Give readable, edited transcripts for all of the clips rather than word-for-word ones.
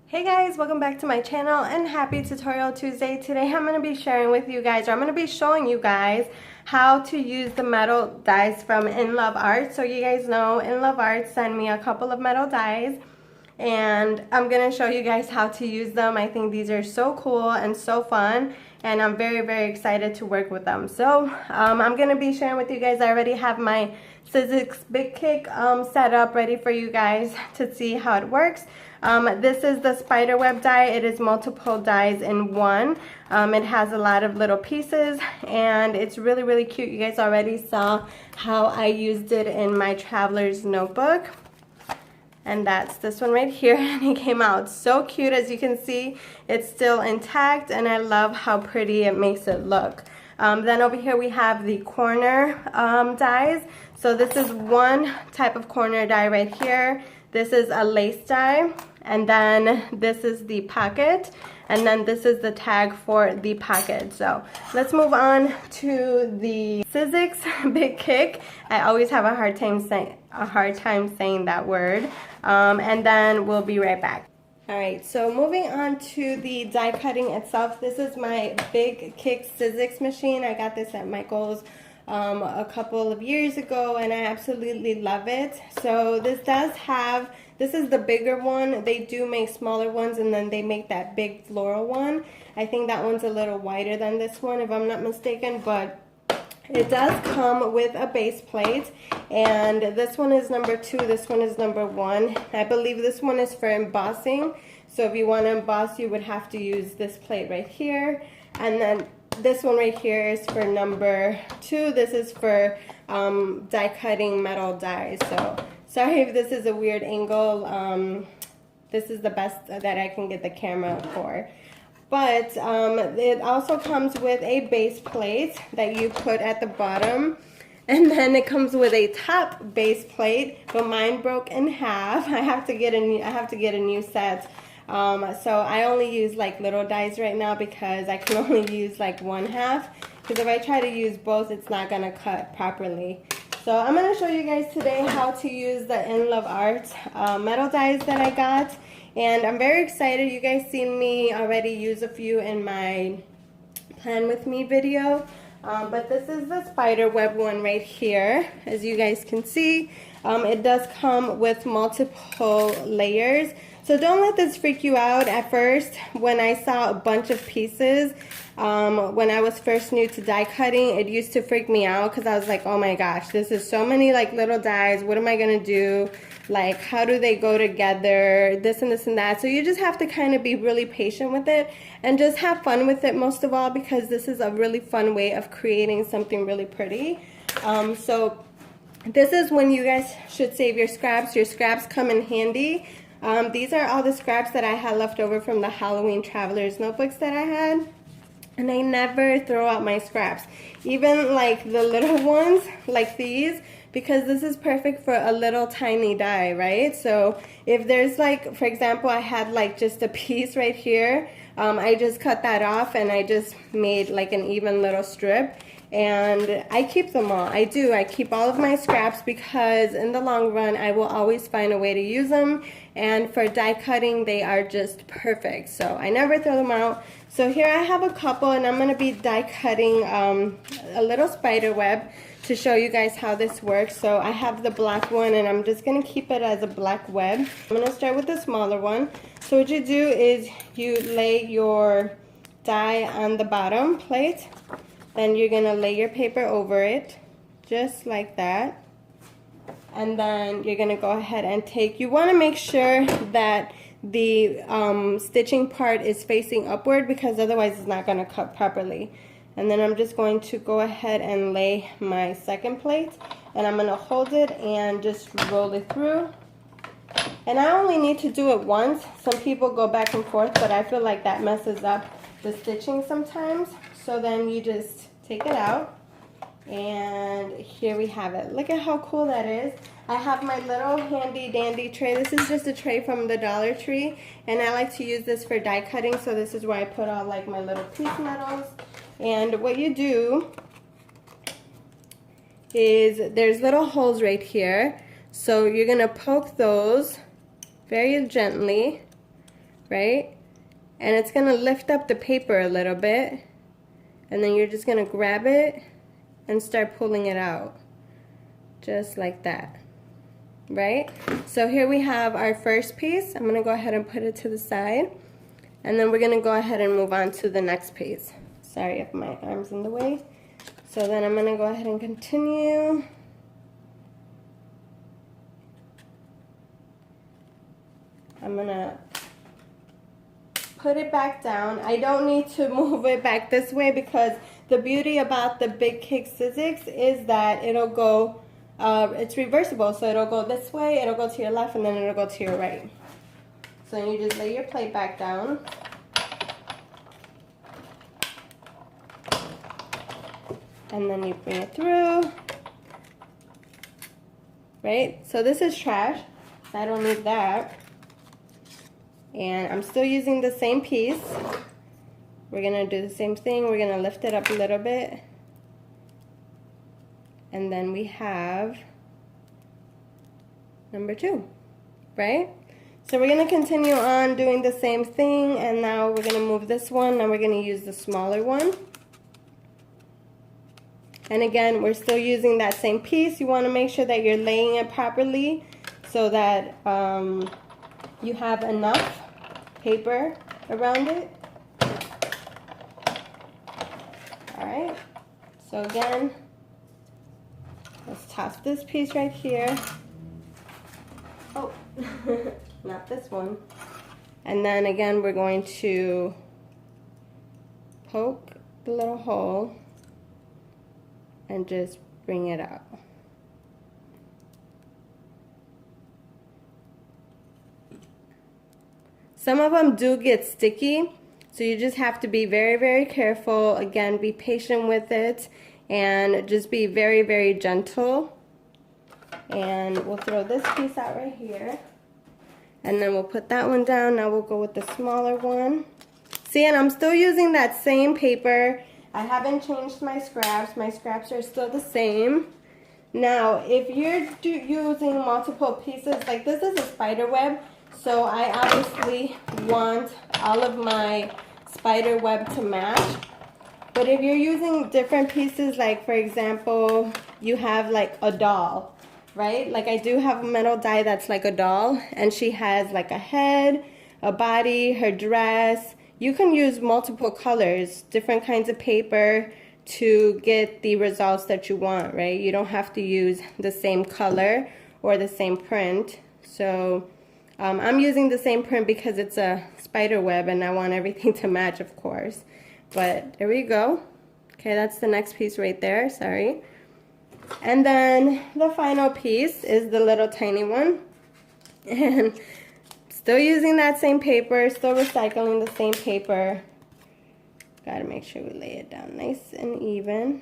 Hey guys, welcome back to my channel and happy Tutorial Tuesday. Today I'm going to be sharing with you guys, or I'm going to be showing you guys how to use the metal dies from In Love Art. So you guys know In Love Art sent me a couple of metal dies and I'm going to show you guys how to use them. I think these are so cool and so fun and I'm very excited to work with them. So I'm going to be sharing with you guys. I already have my Sizzix Big Kick set up ready for you guys to see how it works. This is the spider web die. It is multiple dies in one. It has a lot of little pieces and it's really cute. You guys already saw how I used it in my traveler's notebook. And that's this one right here, and it came out so cute. As you can see, it's still intact and I love how pretty it makes it look. Then over here we have the corner dies. So this is one type of corner die right here. This is a lace die, and then this is the pocket, and then this is the tag for the pocket. So let's move on to the Sizzix Big Kick. I always have a hard time saying that word. And then we'll be right back. Alright, so moving on to the die cutting itself. This is my Big Kick Sizzix machine. I got this at Michael's a couple of years ago and I absolutely love it. So this is the bigger one. They do make smaller ones and then they make that big floral one. I think that one's a little wider than this one if I'm not mistaken, but it does come with a base plate, and this one is number 2, this one is number 1. I believe this one is for embossing, so if you want to emboss you would have to use this plate right here, and then this one right here is for number 2. This is for die cutting metal dies. So sorry if this is a weird angle. This is the best that I can get the camera for. But it also comes with a base plate that you put at the bottom, and then it comes with a top base plate, but mine broke in half. I have to get a new set. So I only use like little dies right now because I can only use like one half, because if I try to use both it's not gonna cut properly. So I'm gonna show you guys today how to use the In Love Art metal dies that I got. And I'm very excited. You guys seen me already use a few in my Plan With Me video. But this is the spider web one right here. As you guys can see, it does come with multiple layers. So don't let this freak you out at first. When I saw a bunch of pieces, when I was first new to die cutting, it used to freak me out because I was like, oh my gosh, this is so many like little dies. What am I gonna do? Like, how do they go together? This and this and that. So you just have to kind of be really patient with it and just have fun with it most of all, because this is a really fun way of creating something really pretty. So this is when you guys should save your scraps. Your scraps come in handy. These are all the scraps that I had left over from the Halloween Traveler's notebooks that I had. And I never throw out my scraps. Even like the little ones, like these, because this is perfect for a little tiny die, right? So if there's like, for example, I had like just a piece right here. I just cut that off and I just made like an even little strip. And I keep them all. I do. I keep all of my scraps because in the long run I will always find a way to use them, and for die cutting they are just perfect. So I never throw them out. So here I have a couple, and I'm going to be die cutting a little spider web to show you guys how this works. So I have the black one and I'm just going to keep it as a black web. I'm going to start with the smaller one. So what you do is you lay your die on the bottom plate. Then you're going to lay your paper over it, just like that. And then you're going to go ahead and you want to make sure that the stitching part is facing upward, because otherwise it's not going to cut properly. And then I'm just going to go ahead and lay my second plate, and I'm going to hold it and just roll it through. And I only need to do it once. Some people go back and forth, but I feel like that messes up the stitching sometimes. So then you just take it out, and here we have it. Look at how cool that is. I have my little handy dandy tray. This is just a tray from the Dollar Tree, and I like to use this for die cutting. So this is where I put all like my little piece metals. And what you do is there's little holes right here. So you're gonna poke those very gently right? And it's gonna lift up the paper a little bit, and then you're just gonna grab it and start pulling it out, just like that, right? So here we have our first piece. I'm gonna go ahead and put it to the side, and then we're gonna go ahead and move on to the next piece. Sorry if my arm's in the way. So then I'm gonna go ahead and continue. I'm gonna put it back down. I don't need to move it back this way because the beauty about the Big Cake Sizzix is that it'll go, it's reversible. So it'll go this way, it'll go to your left, and then it'll go to your right. So you just lay your plate back down. And then you bring it through. Right? So this is trash. I don't need that. And I'm still using the same piece. We're gonna do the same thing. We're gonna lift it up a little bit. And then we have number 2, right? So we're gonna continue on doing the same thing, and now we're gonna move this one. Now we're gonna use the smaller one. And again, we're still using that same piece. You wanna make sure that you're laying it properly so that you have enough paper around it. All right, so again, let's toss this piece right here. Oh, not this one. And then again, we're going to poke the little hole and just bring it out. Some of them do get sticky, so you just have to be very, very careful. Again, be patient with it and just be very, very gentle. And we'll throw this piece out right here. And then we'll put that one down. Now we'll go with the smaller one. See, and I'm still using that same paper. I haven't changed my scraps. My scraps are still the same. Now, if you're using multiple pieces, like this is a spider web, so I obviously want all of my spider web to match. But if you're using different pieces, like for example, you have like a doll, right? Like I do have a metal die that's like a doll, and she has like a head, a body, her dress. You can use multiple colors, different kinds of paper to get the results that you want, right? You don't have to use the same color or the same print. So I'm using the same print because it's a spider web and I want everything to match, of course. But there we go. Okay, that's the next piece right there, sorry. And then the final piece is the little tiny one. And still using that same paper, still recycling the same paper. Gotta make sure we lay it down nice and even.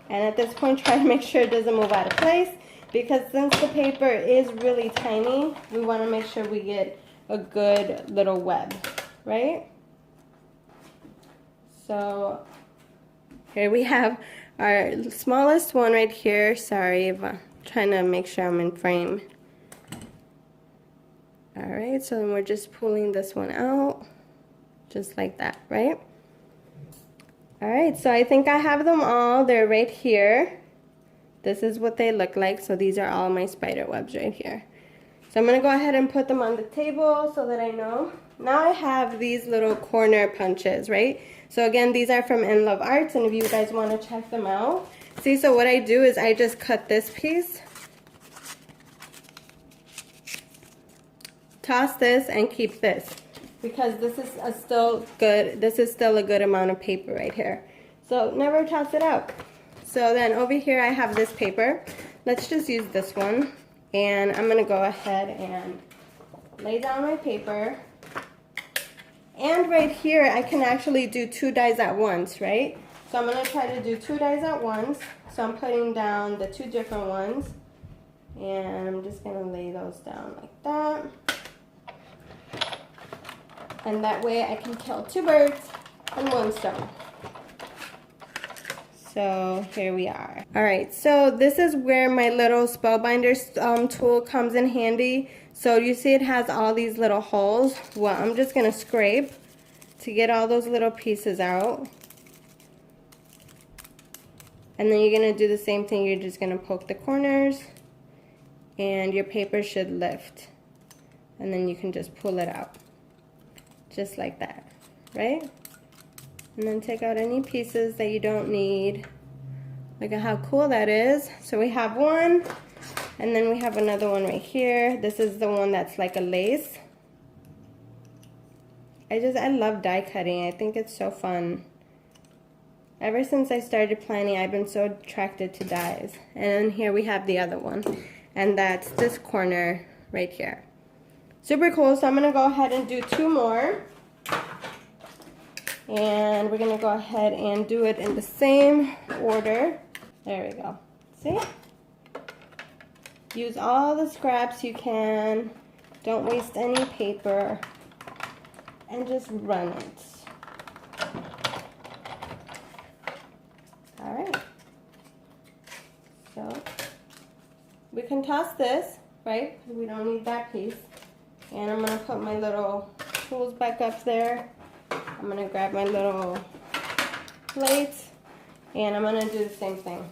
And at this point, try to make sure it doesn't move out of place, because since the paper is really tiny, we want to make sure we get a good little web, right? So here we have our smallest one right here. Sorry if I'm trying to make sure I'm in frame. All right, so then we're just pulling this one out, just like that, right? All right, so I think I have them all. They're right here. This is what they look like. So these are all my spider webs right here. So I'm gonna go ahead and put them on the table so that I know. Now I have these little corner punches, right? So again, these are from In Love Arts, and if you guys wanna check them out. See, so what I do is I just cut this piece, toss this, and keep this, because this is still good. This is still a good amount of paper right here. So never toss it out. So then over here I have this paper. Let's just use this one. And I'm gonna go ahead and lay down my paper. And right here I can actually do 2 dies at once, right? So I'm gonna try to do 2 dies at once. So I'm putting down the 2 different ones. And I'm just gonna lay those down like that. And that way I can kill 2 birds with 1 stone. So here we are. All right, so this is where my little spellbinder tool comes in handy. So you see it has all these little holes. Well, I'm just gonna scrape to get all those little pieces out. And then you're gonna do the same thing. You're just gonna poke the corners and your paper should lift. And then you can just pull it out. Just like that, right? And then take out any pieces that you don't need. Look at how cool that is. So we have one, and then we have another one right here. This is the one that's like a lace. I love die cutting. I think it's so fun. Ever since I started planning, I've been so attracted to dies. And here we have the other one, and that's this corner right here. Super cool. So I'm gonna go ahead and do 2 more. And we're gonna go ahead and do it in the same order. There we go. See? Use all the scraps you can. Don't waste any paper. And just run it. Alright. So, we can toss this, right? We don't need that piece. And I'm gonna put my little tools back up there. I'm gonna grab my little plate, and I'm gonna do the same thing.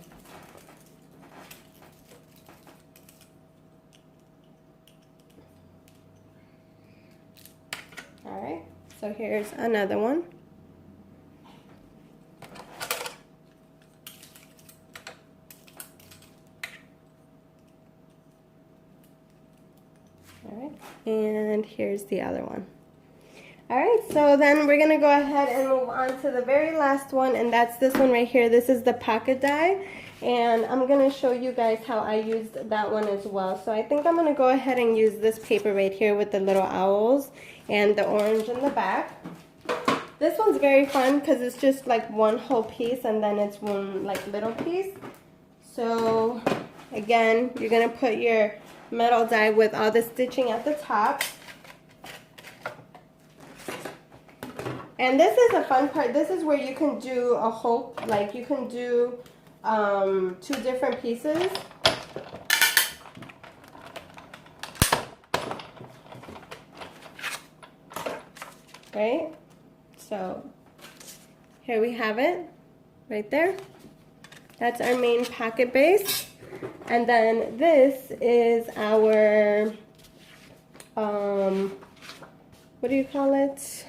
All right, so here's another one. All right, and here's the other one. Alright, so then we're going to go ahead and move on to the very last one, and that's this one right here. This is the pocket die, and I'm going to show you guys how I used that one as well. So I think I'm going to go ahead and use this paper right here with the little owls and the orange in the back. This one's very fun because it's just like one whole piece, and then it's one like little piece. So again, you're going to put your metal die with all the stitching at the top. And this is a fun part. This is where you can do a whole, like you can do 2 different pieces. Right? So here we have it, right there. That's our main pocket base. And then this is our, what do you call it?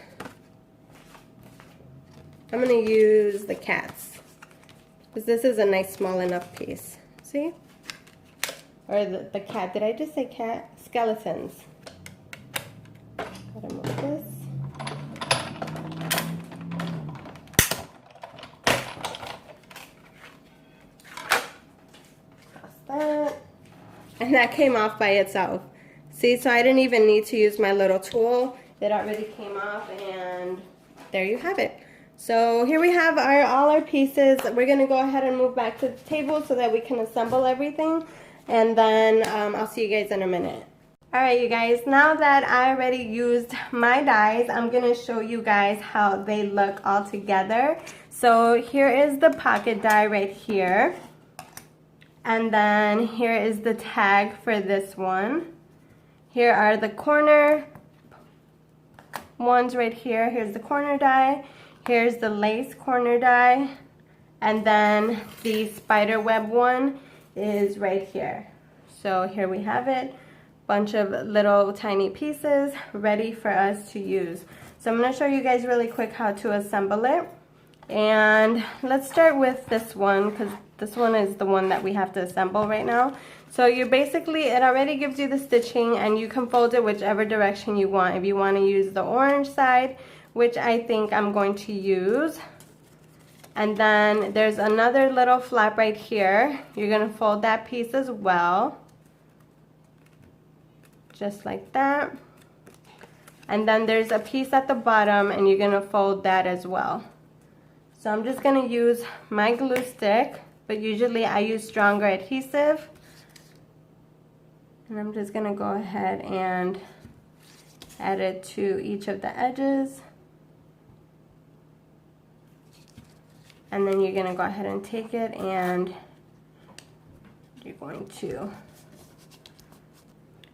I'm going to use the cats, because this is a nice small enough piece. See? Or the cat. Did I just say cat? Skeletons. Gotta move this. Toss that. And that came off by itself. See, so I didn't even need to use my little tool. It already came off, and there you have it. So here we have all our pieces. We're going to go ahead and move back to the table so that we can assemble everything. And then I'll see you guys in a minute. Alright you guys, now that I already used my dies, I'm going to show you guys how they look all together. So here is the pocket die right here. And then here is the tag for this one. Here are the corner ones right here. Here's the corner die. Here's the lace corner die, and then the spider web one is right here. So here we have it, bunch of little tiny pieces ready for us to use. So I'm going to show you guys really quick how to assemble it. And let's start with this one, because this one is the one that we have to assemble right now. So you basically, it already gives you the stitching, and you can fold it whichever direction you want. If you want to use the orange side, which I think I'm going to use. And then there's another little flap right here. You're going to fold that piece as well. Just like that. And then there's a piece at the bottom, and you're going to fold that as well. So I'm just going to use my glue stick, but usually I use stronger adhesive. And I'm just going to go ahead and add it to each of the edges. And then you're going to go ahead and take it, and you're going to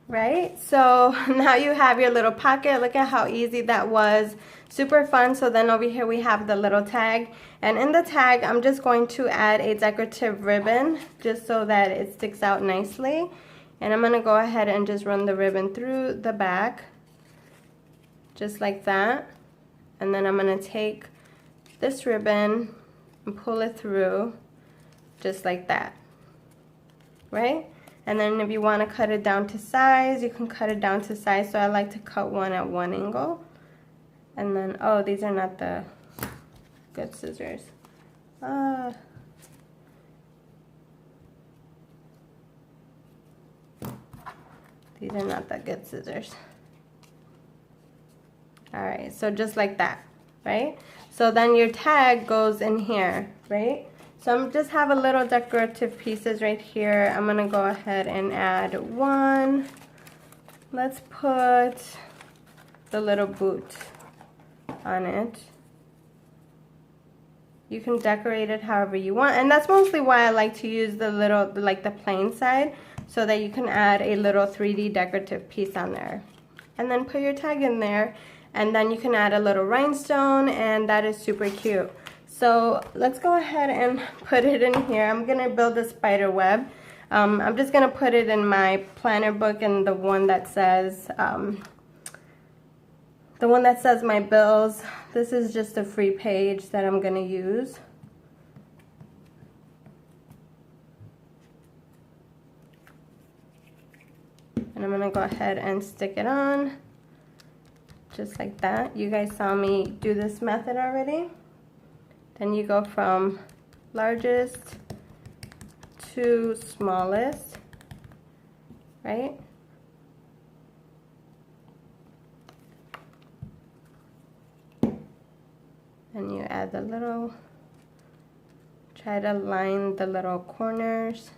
right? So now you have your little pocket. Look at how easy that was. Super fun. So then over here we have the little tag, and in the tag I'm just going to add a decorative ribbon just so that it sticks out nicely. And I'm going to go ahead and just run the ribbon through the back just like that. And then I'm going to take this ribbon and pull it through just like that, right? And then if you want to cut it down to size, you can cut it down to size. So I like to cut one at one angle. And then, oh, these are not the good scissors. These are not the good scissors. Alright, so just like that, right? So then your tag goes in here, right? So I'm just have a little decorative pieces right here. I'm gonna go ahead and add one. Let's put the little boot on it. You can decorate it however you want, and that's mostly why I like to use the little, like the plain side, so that you can add a little 3D decorative piece on there. And then put your tag in there, and then you can add a little rhinestone, and that is super cute. So let's go ahead and put it in here. I'm gonna build a spider web. I'm just gonna put it in my planner book, and the one that says my bills. This is just a free page that I'm gonna use. And I'm gonna go ahead and stick it on just like that. You guys saw me do this method already. Then you go from largest to smallest, right? And you add the little, try to line the little corners.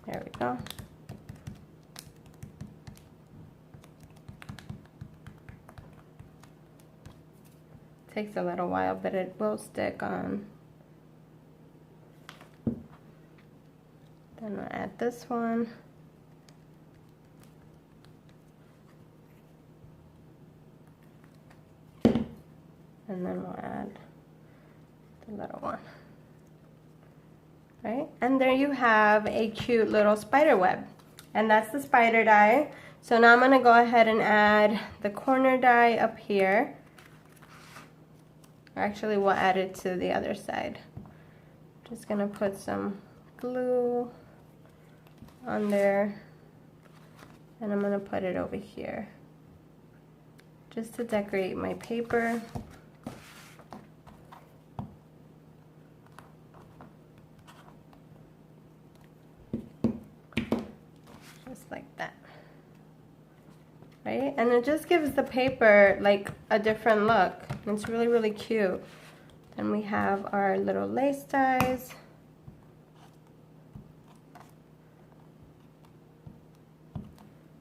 There we go. Takes a little while, but it will stick on. Then we'll add this one. And then we'll add the little one. Right? And there you have a cute little spider web. And that's the spider die. So now I'm going to go ahead and add the corner die up here. Actually, we'll add it to the other side. Just going to put some glue on there. And I'm going to put it over here just to decorate my paper. Like that, right? And it just gives the paper like a different look. It's really, really cute. Then we have our little lace ties.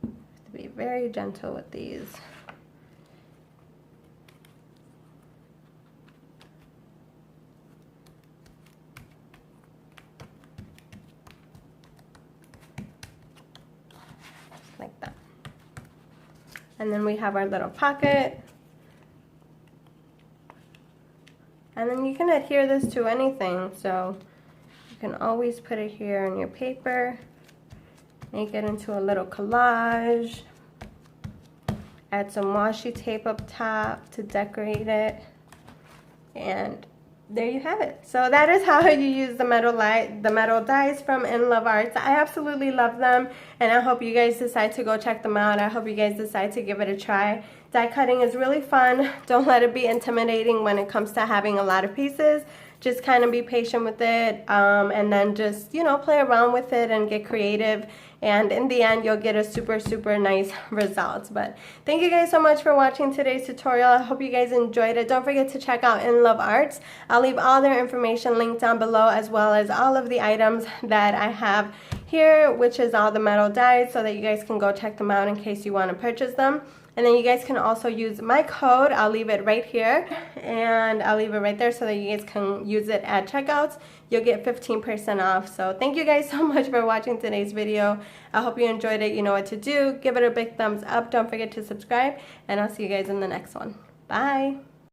Have to be very gentle with these. Like that. And then we have our little pocket. And then you can adhere this to anything, so you can always put it here on your paper, make it into a little collage, add some washi tape up top to decorate it, and there you have it. So that is how you use the metal dies from In Love Arts. I absolutely love them, and I hope you guys decide to go check them out. I hope you guys decide to give it a try. Die cutting is really fun. Don't let it be intimidating when it comes to having a lot of pieces. Just kind of be patient with it, and then just, you know, play around with it and get creative. And in the end, you'll get a super, super nice result. But thank you guys so much for watching today's tutorial. I hope you guys enjoyed it. Don't forget to check out In Love Arts. I'll leave all their information linked down below, as well as all of the items that I have here, which is all the metal dies, so that you guys can go check them out in case you want to purchase them. And then you guys can also use my code. I'll leave it right here, and I'll leave it right there so that you guys can use it at checkouts. You'll get 15% off. So thank you guys so much for watching today's video. I hope you enjoyed it. You know what to do. Give it a big thumbs up. Don't forget to subscribe, and I'll see you guys in the next one. Bye.